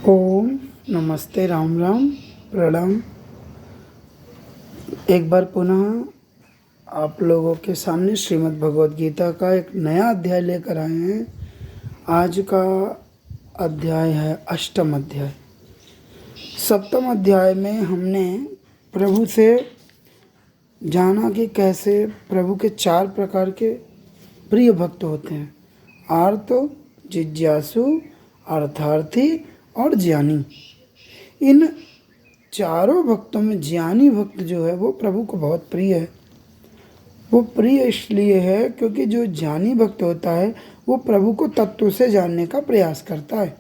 ओम नमस्ते, राम राम, प्रणाम। एक बार पुनः आप लोगों के सामने श्रीमद् भगवद गीता का एक नया अध्याय लेकर आए हैं। आज का अध्याय है अष्टम अध्याय। सप्तम अध्याय में हमने प्रभु से जाना कि कैसे प्रभु के 4 प्रकार के प्रिय भक्त होते हैं: आर्त, जिज्ञासु, अर्थार्थी और ज्ञानी। इन चारों भक्तों में ज्ञानी भक्त जो है वो प्रभु को बहुत प्रिय है। वो प्रिय इसलिए है क्योंकि जो ज्ञानी भक्त होता है वो प्रभु को तत्व से जानने का प्रयास करता है।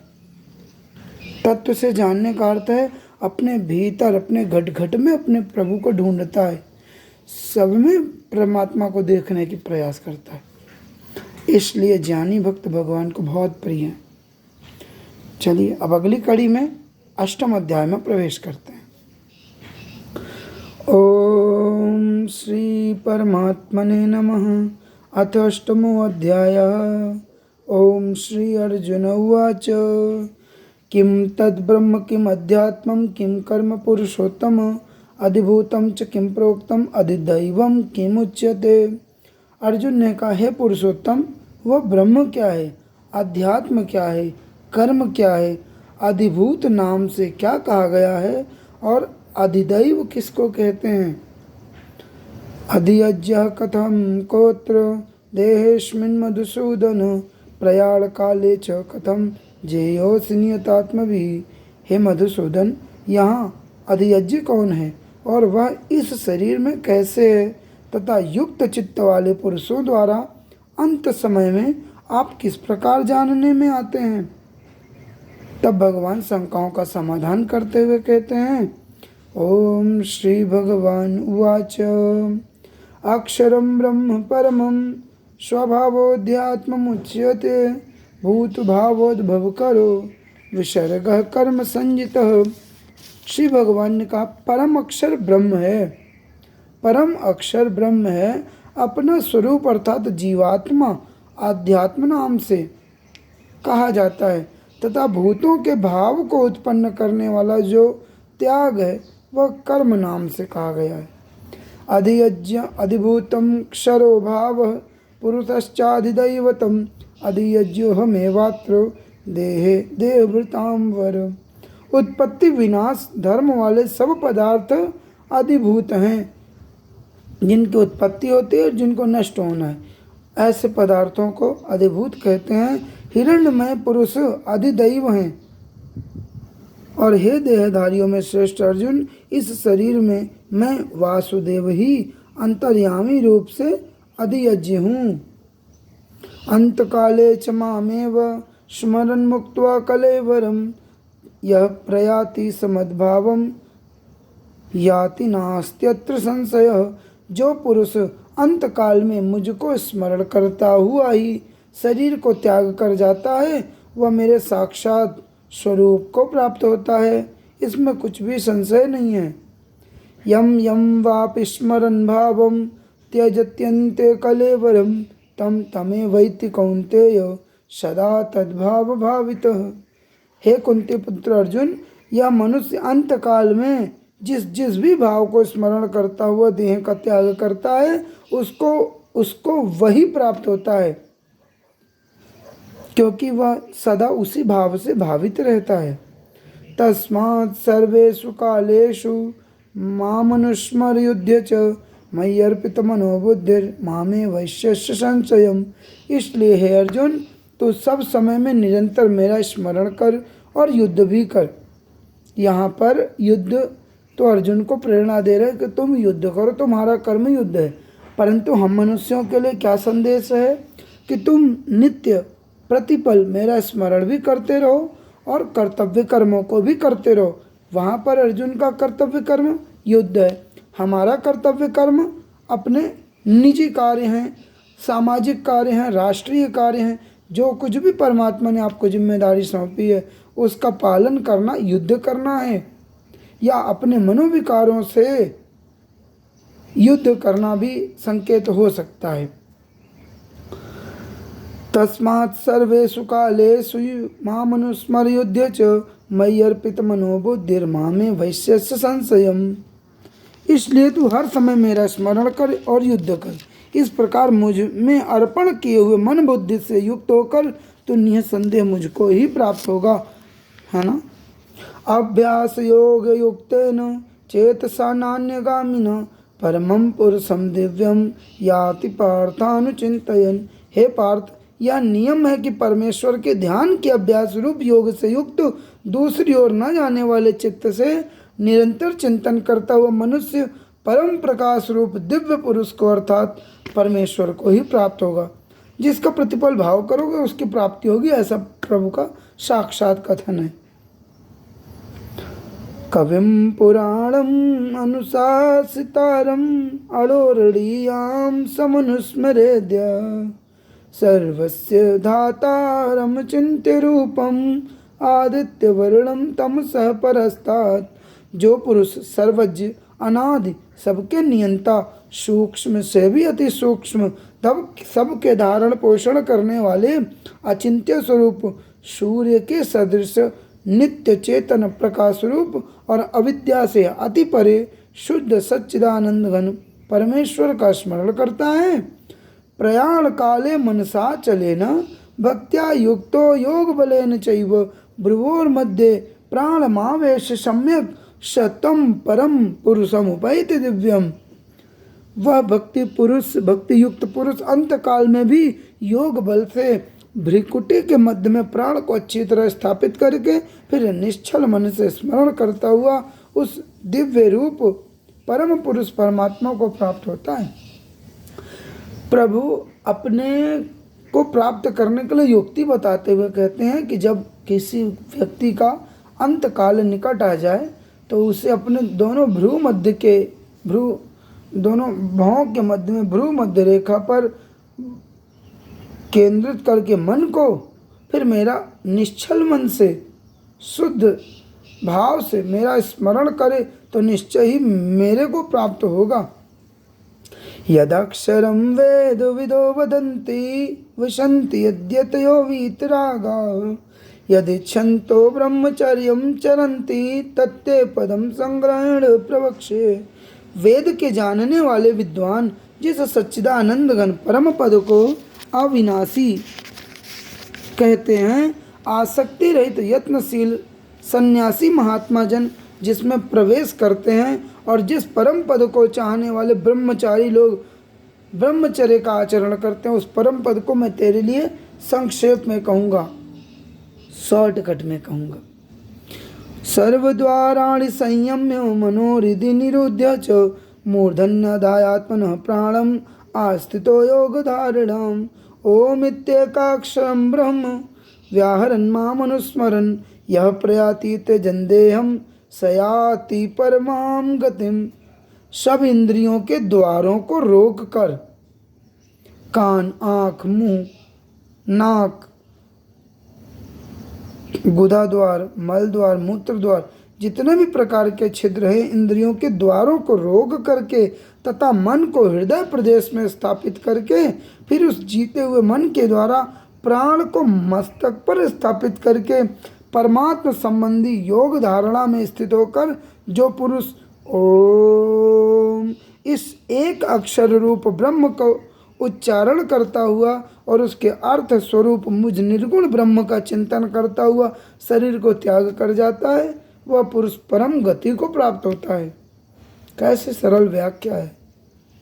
तत्व से जानने का अर्थ है अपने भीतर, अपने घट घट में अपने प्रभु को ढूंढता है, सब में परमात्मा को देखने की प्रयास करता है। इसलिए ज्ञानी भक्त भगवान को बहुत प्रिय है। चलिए अब अगली कड़ी में अष्टम अध्याय में प्रवेश करते हैं। ओम श्री परमात्मने नमः। अथ अष्टमो अध्याय। ओम श्री अर्जुन उवाच किम तद्ब्रह्म किम अध्यात्मं किम कर्म पुरुषोत्तम अधिभूतं च किम प्रोक्तम अधिदैवं किम उच्यते। अर्जुन ने कहा, हे पुरुषोत्तम, वह ब्रह्म क्या है, अध्यात्म क्या है, कर्म क्या है, अधिभूत नाम से क्या कहा गया है और अधिदैव किसको कहते हैं। अधियज्ञः कथम कोत्र देहेस्मिन् मधुसूदन प्रयाण काले च कथम जेयोऽसि नियतात्मभिः। हे मधुसूदन, यहाँ अधियज्ञ कौन है और वह इस शरीर में कैसे है तथा युक्त चित्त वाले पुरुषों द्वारा अंत समय में आप किस प्रकार जानने में आते हैं। तब भगवान शंकाओं का समाधान करते हुए कहते हैं, ओम श्री भगवान उवाच अक्षरं ब्रह्म परमं स्वभावोऽध्यात्ममुच्यते भूतभावोद्भवकरो विसर्गः कर्म संजितः। श्री भगवान ने कहा, परम अक्षर ब्रह्म है। परम अक्षर ब्रह्म है, अपना स्वरूप अर्थात जीवात्मा आध्यात्म नाम से कहा जाता है तथा भूतों के भाव को उत्पन्न करने वाला जो त्याग है वह कर्म नाम से कहा गया है। अधियज्ञ अधिभूतम क्षरो भाव पुरुषश्चाधिदैवतम अधियज्ञोहमेवात्र देहे देहभृताम वर। उत्पत्ति विनाश धर्म वाले सब पदार्थ अधिभूत हैं, जिनकी उत्पत्ति होती है और जिनको नष्ट होना है, ऐसे पदार्थों को अधिभूत कहते हैं। हिरण्यमय पुरुष अधिदैव हैं। और हे देहधारियों में श्रेष्ठ अर्जुन, इस शरीर में मैं वासुदेव ही अंतर्यामी रूप से अधियज्ञ हूँ। अंतकाले च मामेव स्मरन् मुक्त्वा कलेवरम यह प्रयाति समद्भावम याति नास्त्यत्र संशय। जो पुरुष अंतकाल में मुझको स्मरण करता हुआ ही शरीर को त्याग कर जाता है वह मेरे साक्षात स्वरूप को प्राप्त होता है, इसमें कुछ भी संशय नहीं है। यम यम वापि स्मरन् भावम त्यजत्यन्ते कलेवरम तम तमेवैति कौन्तेय सदा तद्भाव भावितः। हे कुंती पुत्र अर्जुन, यह मनुष्य अंतकाल में जिस जिस भी भाव को स्मरण करता हुआ देह का त्याग करता है उसको वही प्राप्त होता है, क्योंकि वह सदा उसी भाव से भावित रहता है। तस्मात् सर्वेषु कालेषु मामनुस्मरयुध्य च मय्यर्पित मनोबुद्धिर् मामे वैश्यस्य संशयम्। इसलिए हे अर्जुन, तो सब समय में निरंतर मेरा स्मरण कर और युद्ध भी कर। यहाँ पर युद्ध तो अर्जुन को प्रेरणा दे रहे कि तुम युद्ध करो, तुम्हारा कर्म युद्ध है। परंतु हम मनुष्यों के लिए क्या संदेश है कि तुम नित्य प्रतिपल मेरा स्मरण भी करते रहो और कर्तव्य कर्मों को भी करते रहो। वहाँ पर अर्जुन का कर्तव्य कर्म युद्ध है, हमारा कर्तव्य कर्म अपने निजी कार्य हैं, सामाजिक कार्य हैं, राष्ट्रीय कार्य हैं। जो कुछ भी परमात्मा ने आपको जिम्मेदारी सौंपी है उसका पालन करना, युद्ध करना है, या अपने मनोविकारों से युद्ध करना भी संकेत हो सकता है। तस्मात् सर्वेषु कालेषु मामनुस्मरयुध्य च मयि अर्पित मनोबुद्धिर्मा में वैश्यस्य संशयम। इसलिए तू हर समय मेरा स्मरण कर और युद्ध कर। इस प्रकार मुझ में अर्पण किए हुए मन बुद्धि से युक्त होकर तो निःसंदेह मुझको ही प्राप्त होगा, है ना। अभ्यास योग युक्तेन चेतसा नान्यगामिना परमं पुरुषम दिव्यम याति पार्थानुचिंतयन्। हे पार्थ, यह नियम है कि परमेश्वर के ध्यान के अभ्यास रूप योग से युक्त दूसरी ओर न जाने वाले चित्त से निरंतर चिंतन करता हुआ मनुष्य परम प्रकाश रूप दिव्य पुरुष को अर्थात परमेश्वर को ही प्राप्त होगा। जिसका प्रतिपल भाव करोगे उसकी प्राप्ति होगी, ऐसा प्रभु का साक्षात कथन है। कविं पुराणम अनुशासितारम अड़ोरणीयां समनुस्मरेद्य सर्वस्य धातारम चिन्त्य रूपम आदित्य वर्णम तमसः परस्तात्। जो पुरुष सर्वज्ञ अनादि सबके नियंता सूक्ष्म से भी अति सूक्ष्म तब सबके धारण पोषण करने वाले अचिंत्य स्वरूप सूर्य के सदृश नित्य चेतन प्रकाश रूप और अविद्या से अति परे शुद्ध सच्चिदानंद घन परमेश्वर का स्मरण करता है। प्रयाण काले मनसा चलेन भक्त्या युक्तो योग बलेन चैव भ्रुवोर्मध्ये प्राणमावेश सम्यक शतम परम पुरुषम उपैति दिव्यम। वह भक्ति युक्त पुरुष अंत काल में भी योग बल से भ्रिकुटी के मध्य में प्राण को अच्छी तरह स्थापित करके फिर निश्चल मन से स्मरण करता हुआ उस दिव्य रूप परम पुरुष परमात्मा को प्राप्त होता है। प्रभु अपने को प्राप्त करने के लिए युक्ति बताते हुए कहते हैं कि जब किसी व्यक्ति का अंत काल निकट आ जाए तो उसे अपने दोनों भौं के मध्य में भ्रू मध्य रेखा पर केंद्रित करके मन को फिर मेरा निश्चल मन से शुद्ध भाव से मेरा स्मरण करे तो निश्चय ही मेरे को प्राप्त होगा। यदक्षरं वेद विदो वदन्ति विशन्ति यद्यतयो वीतरागा यदिच्छन्तो ब्रह्मचर्यं चरन्ति तत्ते पदम संग्रहण प्रवक्षे। वेद के जानने वाले विद्वान जिस सच्चिदानंद घन परम पद को अविनाशी कहते हैं, आसक्ति रहित यत्नशील सन्यासी महात्मा जन जिसमें प्रवेश करते हैं और जिस परम पद को चाहने वाले ब्रह्मचारी लोग ब्रह्मचर्य का आचरण करते हैं, उस परम पद को मैं तेरे लिए संक्षेप में कहूँगा, शॉर्टकट में कहूँगा। सर्वद्वाराणि संयम्य मनोहृदि निरुध्य च मूर्धन्यधायात्मनः प्राणम आस्थितो योगधारणम्। ओमित्येकाक्षरं ब्रह्म व्याहरन् मामनुस्मरन् यः प्रयाति त्यजन्देहं सयाति परमां गतिम। सब इंद्रियों के द्वारों को रोक कर कान, आँख, मुंह, नाक, गुदा द्वार, मल द्वार, मूत्र द्वार, जितने भी प्रकार के छिद्र हैं, इंद्रियों के द्वारों को रोक करके तथा मन को हृदय प्रदेश में स्थापित करके फिर उस जीते हुए मन के द्वारा प्राण को मस्तक पर स्थापित करके परमात्मा संबंधी योग धारणा में स्थित होकर जो पुरुष ओम इस एक अक्षर रूप ब्रह्म को उच्चारण करता हुआ और उसके अर्थ स्वरूप मुझ निर्गुण ब्रह्म का चिंतन करता हुआ शरीर को त्याग कर जाता है, वह पुरुष परम गति को प्राप्त होता है। कैसे सरल व्याख्या है,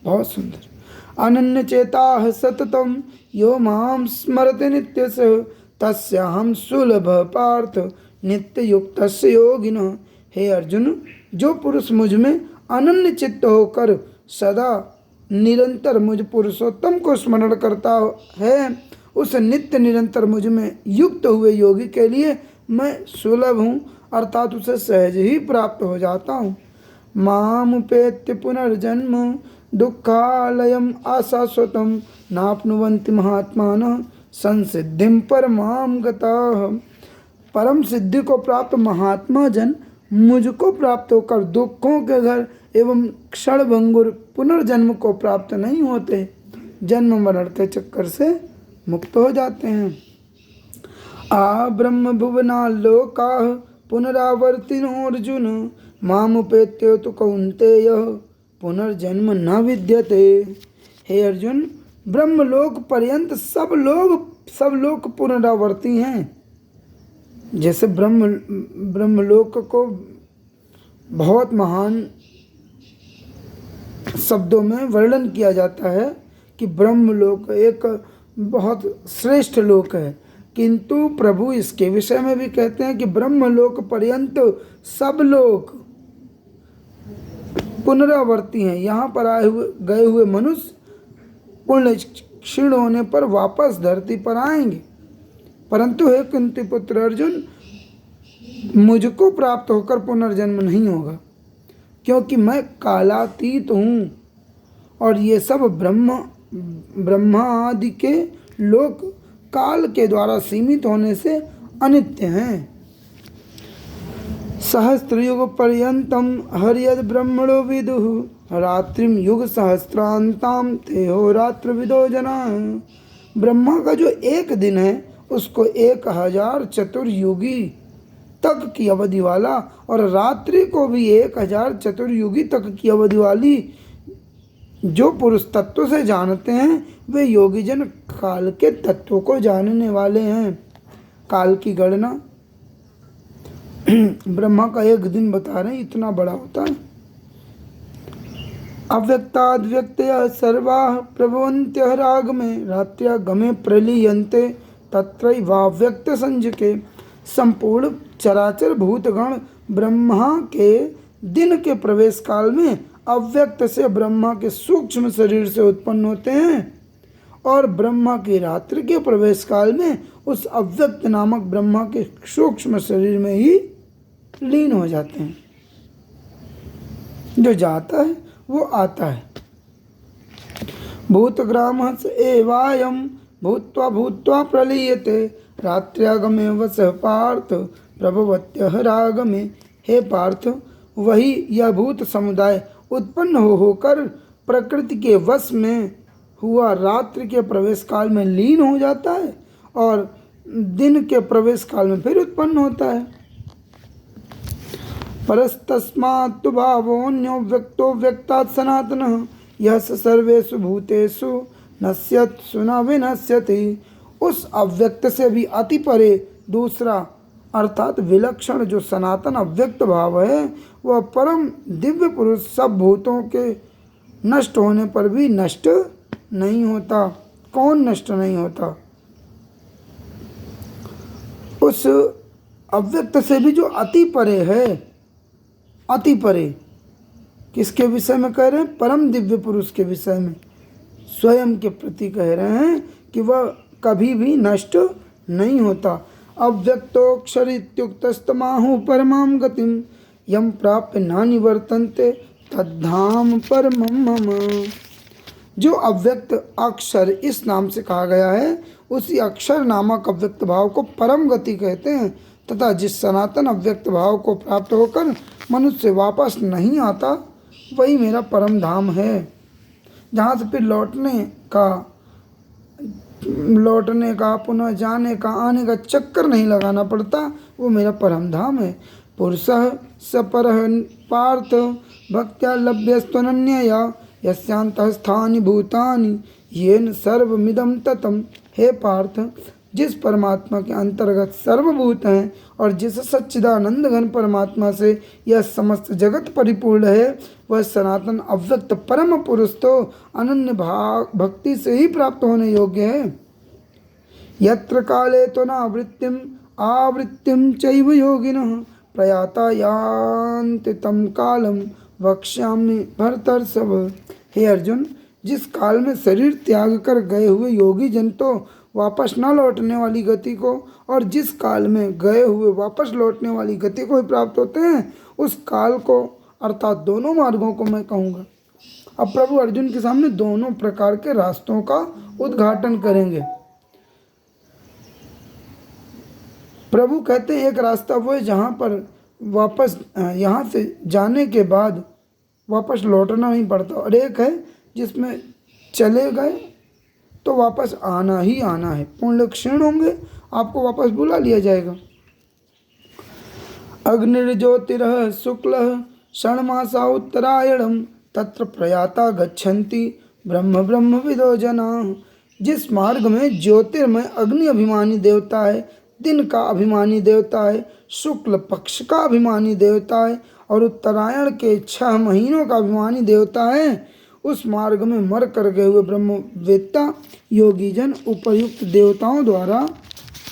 बहुत सुंदर। अनन्य चेता सततम यो माम स्मरति नित्यस्य तस्याहं सुलभ पार्थ नित्य युक्तस्य योगिनः। हे अर्जुन, जो पुरुष मुझ में अनन्य चित्त होकर सदा निरंतर मुझ पुरुषोत्तम को स्मरण करता है, उस नित्य निरंतर मुझ में युक्त हुए योगी के लिए मैं सुलभ हूँ, अर्थात उसे सहज ही प्राप्त हो जाता हूँ। मामुपेत्य पुनर्जन्म दुःखालयम् अशाश्वतं नाप्नुवन्ति महात्मानः संसिद्धिं परमां गताः। परम सिद्धि को प्राप्त महात्मा जन मुझको प्राप्त होकर दुखों के घर एवं क्षणभंगुर पुनर्जन्म को प्राप्त नहीं होते, जन्म मरण के चक्कर से मुक्त हो जाते हैं। आ ब्रह्म भुवना लोकाः पुनरावर्तिनो अर्जुन मामुपेत्य तो कौन्तेय पुनर्जन्म न विद्यते। हे अर्जुन, ब्रह्मलोक पर्यंत सब लोग पुनरावर्ती हैं। जैसे ब्रह्मलोक को बहुत महान शब्दों में वर्णन किया जाता है कि ब्रह्मलोक एक बहुत श्रेष्ठ लोक है, किंतु प्रभु इसके विषय में भी कहते हैं कि ब्रह्मलोक पर्यंत सब लोग पुनरावर्ती हैं। यहाँ पर गए हुए मनुष्य पुण्य क्षीण होने पर वापस धरती पर आएंगे, परंतु हे कुंती पुत्र अर्जुन, मुझको प्राप्त होकर पुनर्जन्म नहीं होगा, क्योंकि मैं कालातीत हूँ और ये सब ब्रह्मा आदि के लोक काल के द्वारा सीमित होने से अनित्य हैं। सहस्त्रयुग पर्यंतम हरियद ब्रह्मणो विदुः रात्रिम युग सहस्त्रांताम तेहो रात्र विदो जना। ब्रह्मा का जो एक दिन है उसको 1000 चतुर्युगी तक की अवधि वाला, और रात्रि को भी 1000 चतुर्युगी तक की अवधि वाली जो पुरुष तत्व से जानते हैं वे योगीजन काल के तत्वों को जानने वाले हैं। काल की गणना ब्रह्मा का एक दिन बता रहे हैं, इतना बड़ा होता है। अव्यक्ताद् व्यक्तया सर्वाः प्रभवन्त्यः रागमे रात्र्या गमे प्रलीयन्ते तत्रैवाव्यक्त संजके। संपूर्ण चराचर भूतगण ब्रह्मा के दिन के प्रवेश काल में अव्यक्त से ब्रह्मा के सूक्ष्म शरीर से उत्पन्न होते हैं, और ब्रह्मा की रात्रि के प्रवेश काल में उस अव्यक्त नामक ब्रह्मा के सूक्ष्म शरीर में ही लीन हो जाते हैं। जो जाता है वो आता है। भूतग्रामः एवायं भूत्वा भूत्वा प्रलीयते रात्र्यागमे वसः पार्थ प्रभवत्यः रागमे। हे पार्थ, वही यह भूत समुदाय उत्पन्न होकर प्रकृति के वश में हुआ रात्रि के प्रवेश काल में लीन हो जाता है और दिन के प्रवेश काल में फिर उत्पन्न होता है। परस्तस्मात् भावोऽन्यो व्यक्तो व्यक्तात् सनातनः यः स सर्वेषु भूतेषु नश्यत्सु न विनश्यति। उस अव्यक्त से भी अति परे दूसरा अर्थात विलक्षण जो सनातन अव्यक्त भाव है वह परम दिव्य पुरुष सब भूतों के नष्ट होने पर भी नष्ट नहीं होता। कौन नष्ट नहीं होता? उस अव्यक्त से भी जो अति परे है। अति परे किसके विषय में कह रहे हैं? परम दिव्य पुरुष के विषय में स्वयं के प्रति कह रहे हैं कि वह कभी भी नष्ट नहीं होता। अव्यक्तोऽक्षरित्युक्तस्तमाहु परमां गतिं यं प्राप्य न निवर्तन्ते तद्धाम परमं मम। जो अव्यक्त अक्षर इस नाम से कहा गया है उसी अक्षर नामक अव्यक्त भाव को परम गति कहते हैं, तथा जिस सनातन अव्यक्त भाव को प्राप्त होकर मनुष्य वापस नहीं आता वही मेरा परम धाम है, जहाँ से फिर लौटने का पुनः जाने का आने का चक्कर नहीं लगाना पड़ता, वो मेरा परम धाम है। पुरुषः सपरः पार्थ भक्त्या लभ्यस्त्वनन्यया यस्यान्तःस्थानि भूतानि येन सर्वमिदं ततम्। हे पार्थ, जिस परमात्मा के अंतर्गत सर्वभूत हैं और जिस सच्चिदानंद घन परमात्मा से यह समस्त जगत परिपूर्ण है वह सनातन अव्यक्त परम पुरुष तो अनन्य भक्ति से ही प्राप्त होने योग्य है। यत्र काले तो नावृत्तिम आवृत्तिम चैव योगिनः प्रयाता यान्ति तम कालम वक्ष्यामि भरतर्षभ। हे अर्जुन, जिस काल में शरीर त्याग कर गए हुए योगी जन तो वापस न लौटने वाली गति को और जिस काल में गए हुए वापस लौटने वाली गति को ही प्राप्त होते हैं उस काल को अर्थात दोनों मार्गों को मैं कहूँगा। अब प्रभु अर्जुन के सामने दोनों प्रकार के रास्तों का उद्घाटन करेंगे। प्रभु कहते हैं एक रास्ता वो है जहाँ पर वापस यहाँ से जाने के बाद वापस लौटना नहीं पड़ता, और एक है जिसमें चले गए तो वापस आना ही आना है। पुण्य क्षीण होंगे, आपको वापस बुला लिया जाएगा। अग्निर्ज्योतिरः शुक्लः षण्मासा उत्तरायणम तत्र प्रयाता गच्छन्ति ब्रह्म ब्रह्मविदो जनाः। जिस मार्ग में ज्योतिर्मय अग्नि अभिमानी देवता है, दिन का अभिमानी देवता है, शुक्ल पक्ष का अभिमानी देवता है और उत्तरायण के 6 महीनों का अभिमानी देवता है, उस मार्ग में मर कर गए हुए ब्रह्मवेत्ता योगीजन उपर्युक्त देवताओं द्वारा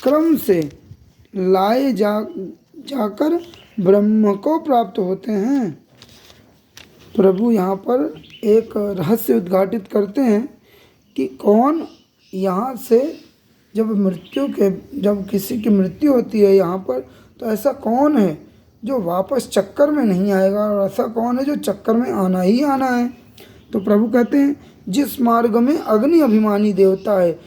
क्रम से लाए जाकर ब्रह्म को प्राप्त होते हैं। प्रभु यहाँ पर एक रहस्य उद्घाटित करते हैं कि कौन यहाँ से जब किसी की मृत्यु होती है यहाँ पर, तो ऐसा कौन है जो वापस चक्कर में नहीं आएगा और ऐसा कौन है जो चक्कर में आना ही आना है। तो प्रभु कहते हैं जिस मार्ग में अग्नि अभिमानी देवता है,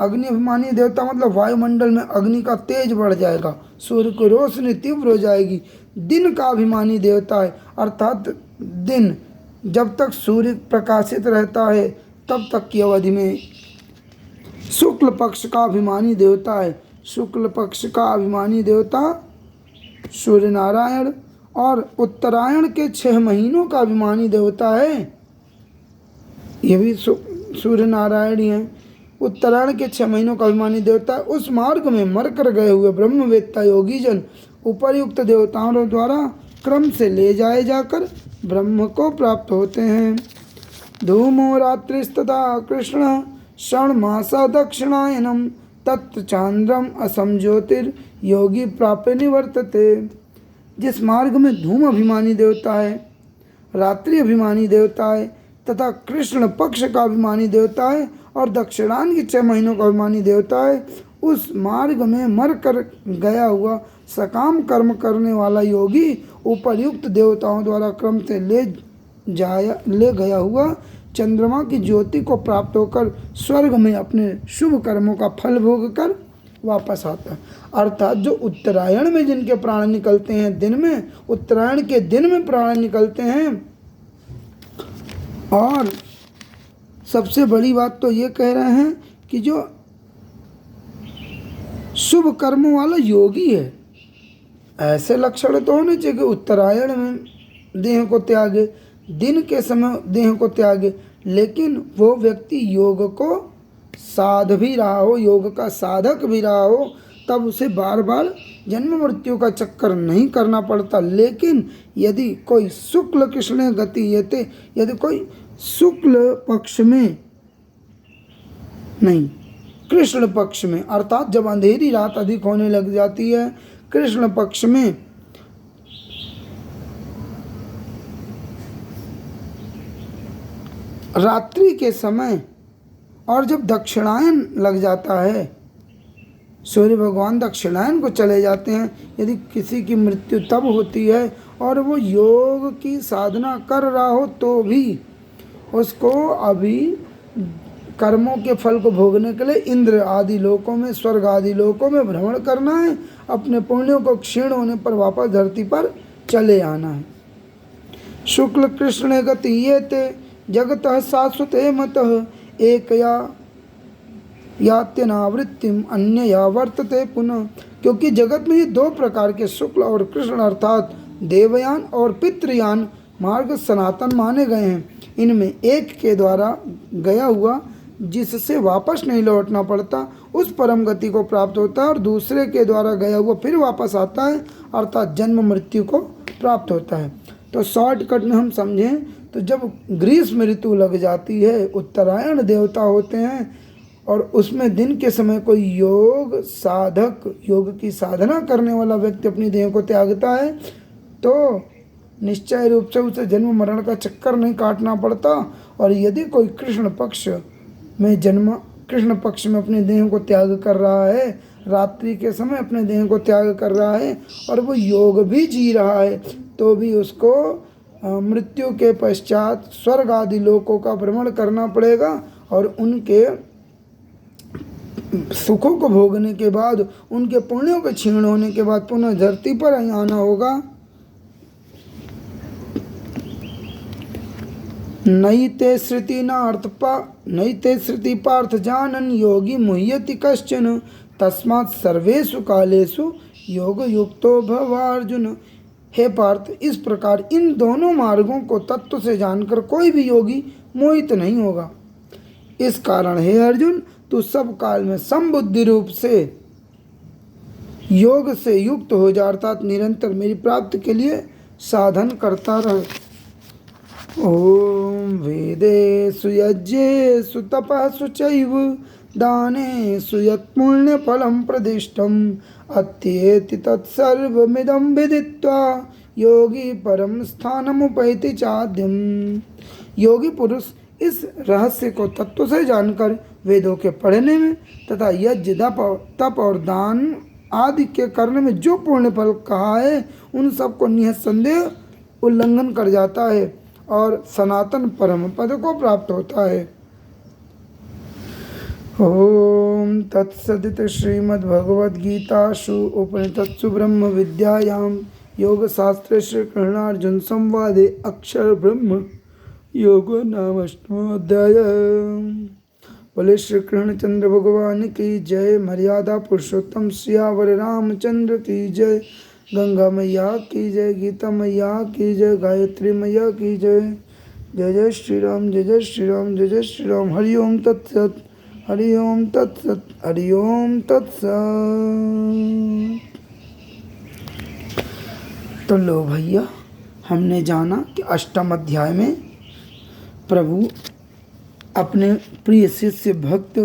अग्नि अभिमानी देवता मतलब वायुमंडल में अग्नि का तेज बढ़ जाएगा, सूर्य की रोशनी तीव्र हो जाएगी। दिन का अभिमानी देवता है, अर्थात दिन जब तक सूर्य प्रकाशित रहता है तब तक की अवधि में। शुक्ल पक्ष का अभिमानी देवता है, शुक्ल पक्ष का अभिमानी देवता सूर्य नारायण और उत्तरायण के 6 महीनों का अभिमानी देवता है, ये भी सूर्य नारायण ही है। उत्तरायण के 6 महीनों का अभिमानी देवता है। उस मार्ग में मर कर गए हुए ब्रह्मवेत्ता योगीजन उपर्युक्त देवताओं द्वारा क्रम से ले जाए जाकर ब्रह्म को प्राप्त होते हैं। धूमो रात्रिस्तथा कृष्ण षण्मासा दक्षिणायनम तत्र चांद्रम असम ज्योतिर योगी प्राप्य निवर्तते। जिस मार्ग में धूम अभिमानी देवता है, रात्रि अभिमानी देवता है तथा कृष्ण पक्ष का अभिमानी देवता है और दक्षिणायन के 6 महीनों का अभिमानी देवता है, उस मार्ग में मर कर गया हुआ सकाम कर्म करने वाला योगी उपर्युक्त देवताओं द्वारा क्रम से ले गया हुआ चंद्रमा की ज्योति को प्राप्त होकर स्वर्ग में अपने शुभ कर्मों का फल भोग कर वापस आता है। अर्थात जो उत्तरायण में जिनके प्राण निकलते हैं दिन में, उत्तरायण के दिन में प्राण निकलते हैं। और सबसे बड़ी बात तो ये कह रहे हैं कि जो शुभ कर्मों वाला योगी है, ऐसे लक्षण तो होने चाहिए कि उत्तरायण में देह को त्यागे, दिन के समय देह को त्यागे, लेकिन वो व्यक्ति योग को साध भी रहा हो, योग का साधक भी रहा हो, तब उसे बार बार जन्म मृत्यु का चक्कर नहीं करना पड़ता। लेकिन यदि कोई शुक्ल कृष्ण गति येते, यदि कोई शुक्ल पक्ष में नहीं, कृष्ण पक्ष में, अर्थात जब अंधेरी रात अधिक होने लग जाती है, कृष्ण पक्ष में रात्रि के समय और जब दक्षिणायन लग जाता है, सूर्य भगवान दक्षिणायन को चले जाते हैं, यदि किसी की मृत्यु तब होती है और वो योग की साधना कर रहा हो तो भी उसको अभी कर्मों के फल को भोगने के लिए इंद्र आदि लोकों में, स्वर्ग आदि लोकों में भ्रमण करना है, अपने पुण्यों को क्षीण होने पर वापस धरती पर चले आना है। शुक्ल कृष्ण गति ये ते जगतः शाश्वते मतः एक यात्यनावृत्तिम अन्य या वर्तते पुनः। क्योंकि जगत में ये 2 प्रकार के शुक्ल और कृष्ण अर्थात देवयान और पितृयान मार्ग सनातन माने गए हैं। इनमें एक के द्वारा गया हुआ जिससे वापस नहीं लौटना पड़ता उस परम गति को प्राप्त होता है, और दूसरे के द्वारा गया हुआ फिर वापस आता है, अर्थात जन्म मृत्यु को प्राप्त होता है। तो शॉर्टकट में हम समझें तो जब ग्रीष्म ऋतु लग जाती है, उत्तरायण देवता होते हैं और उसमें दिन के समय कोई योग साधक, योग की साधना करने वाला व्यक्ति अपनी देह को त्यागता है तो निश्चय रूप से उसे जन्म मरण का चक्कर नहीं काटना पड़ता। और यदि कोई कृष्ण पक्ष में अपने देह को त्याग कर रहा है, रात्रि के समय अपने देह को त्याग कर रहा है और वो योग भी जी रहा है, तो भी उसको मृत्यु के पश्चात स्वर्ग आदि लोकों का भ्रमण करना पड़ेगा और उनके सुखों को भोगने के बाद, उनके पुण्यों के क्षीण होने के बाद पुनः धरती पर आना होगा। नैते श्रुति पार्थ जानन योगी मुह्यति कश्चन तस्मात् सर्वेषु कालेषु योग युक्तो भव अर्जुन। हे पार्थ, इस प्रकार इन दोनों मार्गों को तत्व से जानकर कोई भी योगी मोहित नहीं होगा। इस कारण हे अर्जुन, तू सब काल में समबुद्धि रूप से योग से युक्त हो जा, अर्थात निरंतर मेरी प्राप्ति के लिए साधन करता रहे। ओम वेदेषु यज्ञेषु तपस्सु चैव दानेषु यत्पुण्य फलं प्रदिष्टम् अत्येति तत्सर्वमिदं विदित्वा योगी परम स्थानमुपैति चाद्यम्। योगी पुरुष इस रहस्य को तत्व से जानकर वेदों के पढ़ने में तथा यज्ञ तप और दान आदि के करने में जो पुण्य फल कहा है उन सबको निःसंदेह उल्लंघन कर जाता है और सनातन परम पद को प्राप्त होता है। ओम तत्सदिति श्रीमद्भगवद्गीतासु उपनिषत्सु ब्रह्म विद्यायां योग शास्त्रे श्री कृष्णार्जुन संवादे अक्षर ब्रह्म योगो नाम अष्टमोऽध्याय। बोले श्री कृष्णचंद्र भगवान की जय। मर्यादा पुरुषोत्तम सियावर रामचंद्र की जय। गंगा मैया की जय। गीता मैया की जय। गायत्री मैया की जय। जय जय श्री राम, जय जय श्री राम, जय जय श्री राम। हरि ओम तत्सत, हरि ओम तत्सत, हरि ओम तत्सत। तो लो भैया, हमने जाना कि अष्टम अध्याय में प्रभु अपने प्रिय शिष्य भक्त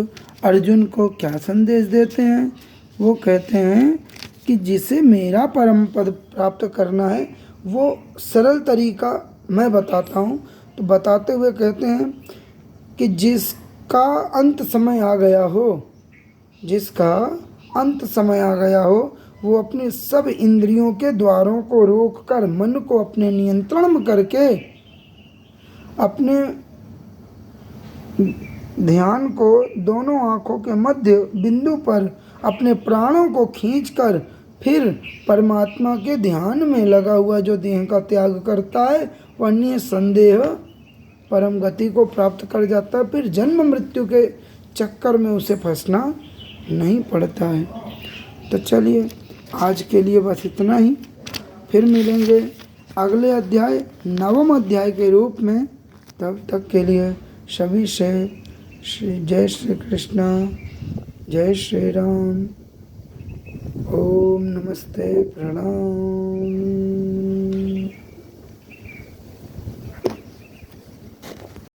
अर्जुन को क्या संदेश देते हैं। वो कहते हैं कि जिसे मेरा परम पद प्राप्त करना है वो सरल तरीका मैं बताता हूँ। तो बताते हुए कहते हैं कि जिसका अंत समय आ गया हो, जिसका अंत समय आ गया हो, वो अपने सब इंद्रियों के द्वारों को रोककर मन को अपने नियंत्रण में करके अपने ध्यान को दोनों आँखों के मध्य बिंदु पर अपने प्राणों को खींचकर फिर परमात्मा के ध्यान में लगा हुआ जो देह का त्याग करता है वह निसंदेह परम गति को प्राप्त कर जाता है। फिर जन्म मृत्यु के चक्कर में उसे फंसना नहीं पड़ता है। तो चलिए आज के लिए बस इतना ही। फिर मिलेंगे अगले अध्याय नवम अध्याय के रूप में। तब तक के लिए सभी से जय श्री कृष्ण, जय श्री राम। ओम नमस्ते, प्रणाम।